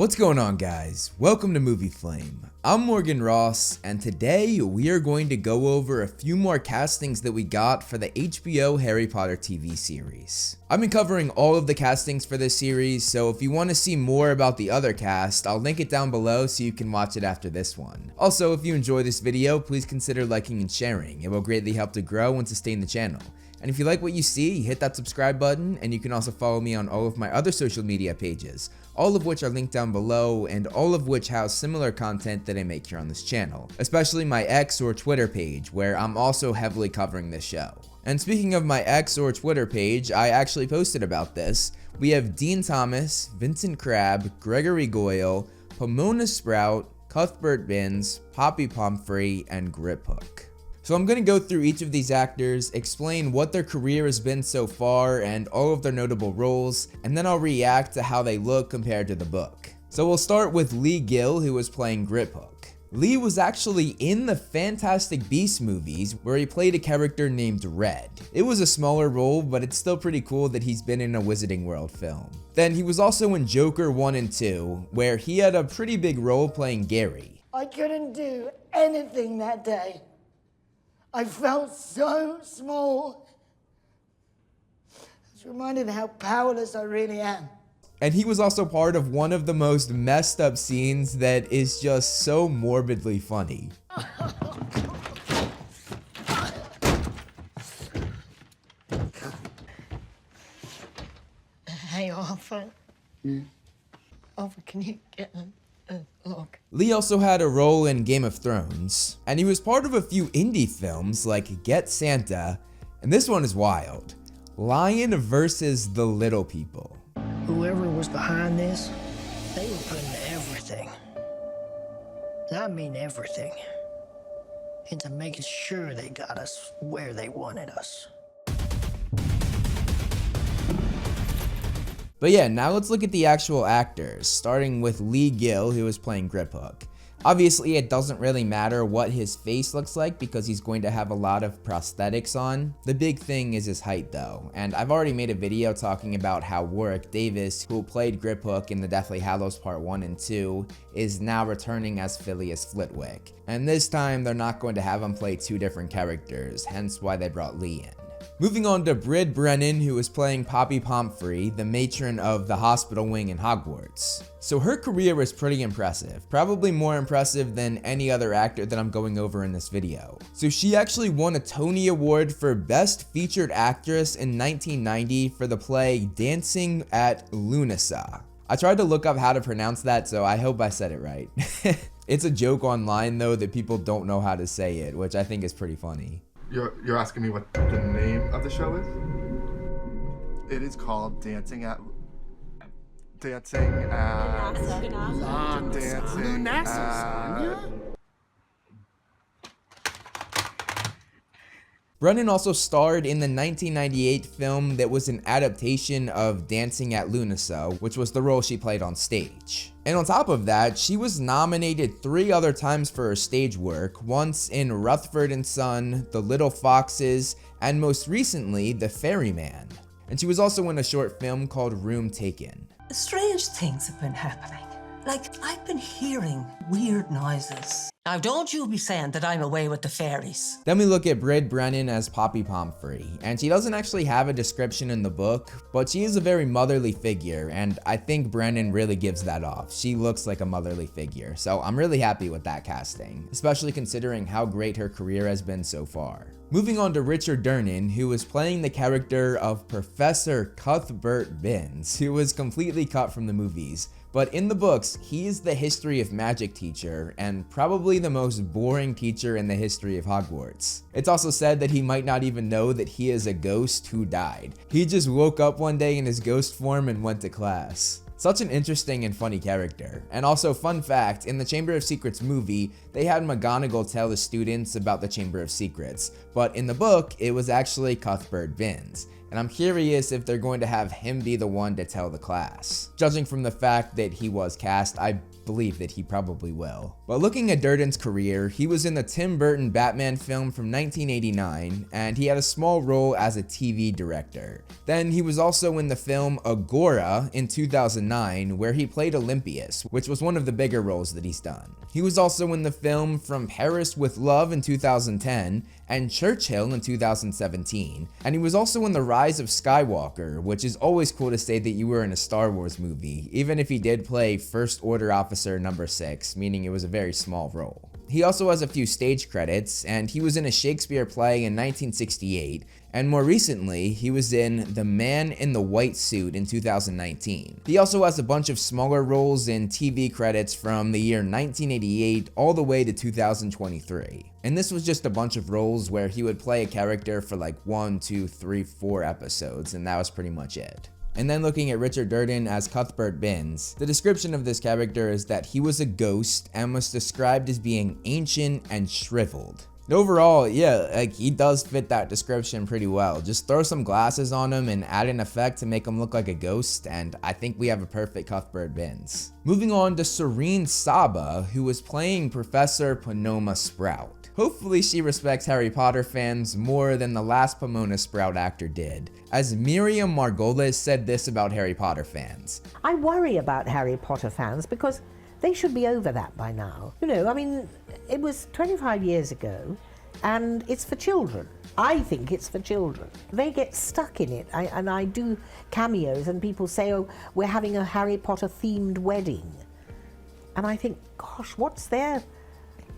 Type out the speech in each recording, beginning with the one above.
What's going on, guys? Welcome to Movie Flame. I'm Morgan Ross, and today we are going to go over a few more castings that we got for the HBO Harry Potter TV series. I've been covering all of the castings for this series, so if you want to see more about the other cast, I'll link it down below so you can watch it after this one. Also, if you enjoy this video, please consider liking and sharing. It will greatly help to grow and sustain the channel. And if you like what you see, hit that subscribe button, and you can also follow me on all of my other social media pages, all of which are linked down below, and all of which house similar content that I make here on this channel, especially my X or Twitter page, where I'm also heavily covering this show. And speaking of my X or Twitter page, I actually posted about this. We have Dean Thomas, Vincent Crabbe, Gregory Goyle, Pomona Sprout, Cuthbert Binns, Poppy POMFREY, and GRIPHOOK. So I'm going to go through each of these actors, explain what their career has been so far and all of their notable roles, and then I'll react to how they look compared to the book. So we'll start with Lee Gill, who was playing GRIPHOOK. Lee was actually in the Fantastic Beasts movies, where he played a character named Red. It was a smaller role, but it's still pretty cool that he's been in a Wizarding World film. Then he was also in Joker 1 and 2, where he had a pretty big role playing Gary. I couldn't do anything that day. I felt so small. I was reminded how powerless I really am. And he was also part of one of the most messed up scenes that is just so morbidly funny. Hey, Arthur. Arthur, can you get a look? Lee also had a role in Game of Thrones, and he was part of a few indie films like Get Santa, and this one is wild. Lion versus the Little People. Whoever was behind this, they were putting everything, and I mean everything, into making sure they got us where they wanted us. But yeah, now let's look at the actual actors, starting with Lee Gill, who is playing GRIPHOOK. Obviously, it doesn't really matter what his face looks like because he's going to have a lot of prosthetics on. The big thing is his height though, and I've already made a video talking about how Warwick Davis, who played GRIPHOOK in the Deathly Hallows Part 1 and 2, is now returning as Phileas Flitwick. And this time, they're not going to have him play two different characters, hence why they brought Lee in. Moving on to Brid Brennan, who is playing Poppy POMFREY, the matron of the hospital wing in Hogwarts. So her career was pretty impressive, probably more impressive than any other actor that I'm going over in this video. So she actually won a Tony Award for Best Featured Actress in 1990 for the play Dancing at Lunasa. I tried to look up how to pronounce that, so I hope I said it right. It's a joke online though that people don't know how to say it, which I think is pretty funny. You're asking me what the name of the show is? It is called Dancing at Brennan also starred in the 1998 film that was an adaptation of Dancing at Lunasa, which was the role she played on stage. And on top of that, she was nominated 3 other times for her stage work, once in Rutherford and Son, The Little Foxes, and most recently, The Ferryman. And she was also in a short film called Room Taken. Strange things have been happening. Like, I've been hearing weird noises. Now, don't you be saying that I'm away with the fairies. Then we look at Brid Brennan as Poppy POMFREY, and she doesn't actually have a description in the book, but she is a very motherly figure, and I think Brennan really gives that off. She looks like a motherly figure, so I'm really happy with that casting, especially considering how great her career has been so far. Moving on to Richard Durnan, who was playing the character of Professor Cuthbert Binns, who was completely cut from the movies. But in the books, he is the history of magic teacher, and probably the most boring teacher in the history of Hogwarts. It's also said that he might not even know that he is a ghost who died. He just woke up one day in his ghost form and went to class. Such an interesting and funny character. And also, fun fact, in the Chamber of Secrets movie, they had McGonagall tell the students about the Chamber of Secrets, but in the book, it was actually Cuthbert Binns. And I'm curious if they're going to have him be the one to tell the class. Judging from the fact that he was cast, I believe that he probably will. But looking at Durden's career, he was in the Tim Burton Batman film from 1989, and he had a small role as a TV director. Then he was also in the film Agora in 2009, where he played Olympius, which was one of the bigger roles that he's done. He was also in the film From Paris with Love in 2010, and Churchill in 2017, and he was also in The Rise of Skywalker, which is always cool to say that you were in a Star Wars movie, even if he did play First Order Officer Number 6, meaning it was a very small role. He also has a few stage credits, and he was in a Shakespeare play in 1968, and more recently, he was in The Man in the White Suit in 2019. He also has a bunch of smaller roles in TV credits from the year 1988 all the way to 2023. And this was just a bunch of roles where he would play a character for like 1, 2, 3, 4 episodes, and that was pretty much it. And then looking at Richard Durden as Cuthbert Binns, the description of this character is that he was a ghost and was described as being ancient and shriveled. Overall, yeah, like he does fit that description pretty well. Just throw some glasses on him and add an effect to make him look like a ghost, and I think we have a perfect Cuthbert Binns. Moving on to Serene Saba, who was playing Professor Pomona Sprout. Hopefully she respects Harry Potter fans more than the last Pomona Sprout actor did, as Miriam Margolis said this about Harry Potter fans. I worry about Harry Potter fans because they should be over that by now. You know, I mean, it was 25 years ago, and it's for children. I think it's for children. They get stuck in it, and I do cameos, and people say, oh, we're having a Harry Potter themed wedding. And I think, gosh, what's their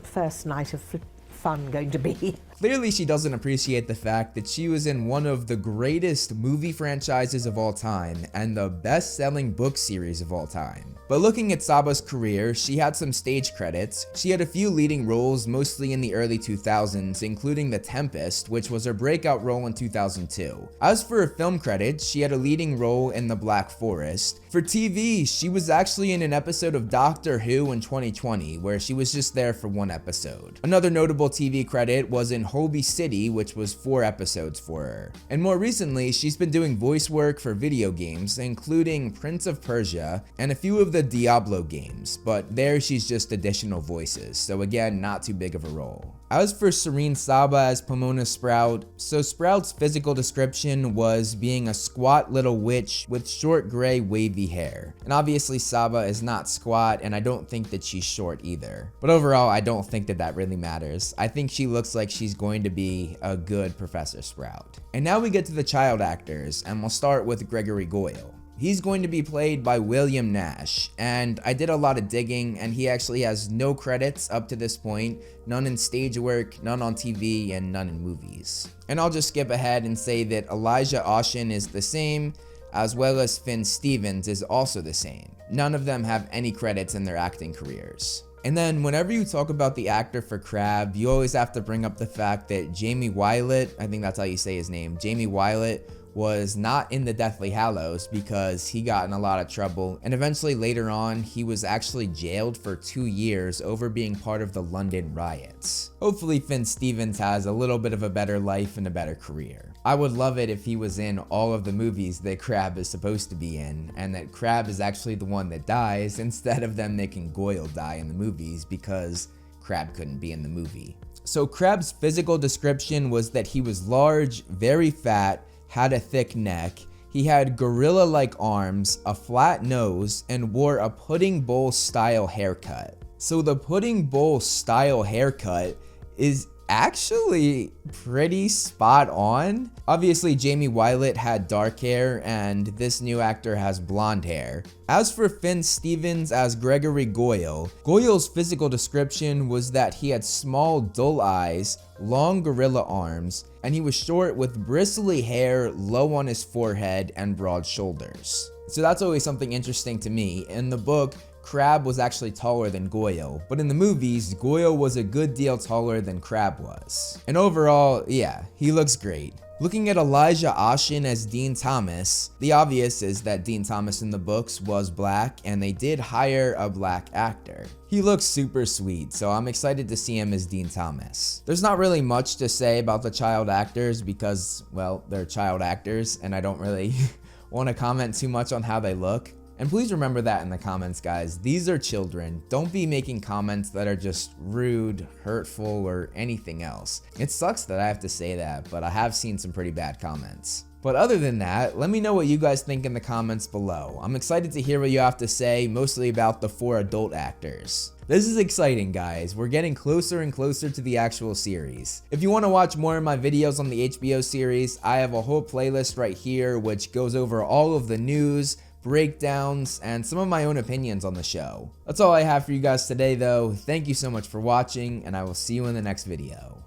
first night of fun going to be? Clearly she doesn't appreciate the fact that she was in one of the greatest movie franchises of all time and the best-selling book series of all time. But looking at Saba's career, she had some stage credits. She had a few leading roles, mostly in the early 2000s, including The Tempest, which was her breakout role in 2002. As for her film credits, she had a leading role in The Black Forest. For TV, she was actually in an episode of Doctor Who in 2020, where she was just there for one episode. Another notable TV credit was in Holby City, which was 4 episodes for her. And more recently, she's been doing voice work for video games, including Prince of Persia and a few of the Diablo games, but there she's just additional voices, so again, not too big of a role. As for Serene Saba as Pomona Sprout, so Sprout's physical description was being a squat little witch with short gray wavy hair. And obviously Saba is not squat, and I don't think that she's short either. But overall, I don't think that that really matters. I think she looks like she's going to be a good Professor Sprout. And now we get to the child actors, and we'll start with Gregory Goyle. He's going to be played by William Nash, and I did a lot of digging, and he actually has no credits up to this point, none in stage work, none on TV, and none in movies. And I'll just skip ahead and say that Elijah Oshin is the same, as well as Finn Stevens is also the same. None of them have any credits in their acting careers. And then whenever you talk about the actor for Crabbe, you always have to bring up the fact that Jamie Wylett, I think that's how you say his name, Jamie Wylett, was not in the Deathly Hallows because he got in a lot of trouble, and eventually later on he was actually jailed for 2 years over being part of the London riots. Hopefully Finn Stevens has a little bit of a better life and a better career. I would love it if he was in all of the movies that Crabbe is supposed to be in, and that Crabbe is actually the one that dies instead of them making Goyle die in the movies because Crabbe couldn't be in the movie. So Crabbe's physical description was that he was large, very fat, had a thick neck, he had gorilla-like arms, a flat nose, and wore a pudding bowl style haircut. So the pudding bowl style haircut is actually pretty spot on. Obviously Jamie Wylett had dark hair and this new actor has blonde hair. As for Finn Stevens as Gregory Goyle, Goyle's physical description was that he had small dull eyes, long gorilla arms, and he was short with bristly hair low on his forehead and broad shoulders. So that's always something interesting to me. In the book, Crabbe was actually taller than Goyle, but in the movies, Goyle was a good deal taller than Crabbe was. And overall, yeah, he looks great. Looking at Elijah Oshin as Dean Thomas, the obvious is that Dean Thomas in the books was black, and they did hire a black actor. He looks super sweet, so I'm excited to see him as Dean Thomas. There's not really much to say about the child actors because, well, they're child actors, and I don't really want to comment too much on how they look. And please remember that in the comments, guys. These are children. Don't be making comments that are just rude, hurtful, or anything else. It sucks that I have to say that, but I have seen some pretty bad comments. But other than that, let me know what you guys think in the comments below. I'm excited to hear what you have to say, mostly about the 4 adult actors. This is exciting, guys. We're getting closer and closer to the actual series. If you want to watch more of my videos on the HBO series, I have a whole playlist right here which goes over all of the news, breakdowns, and some of my own opinions on the show. That's all I have for you guys today though. Thank you so much for watching, and I will see you in the next video.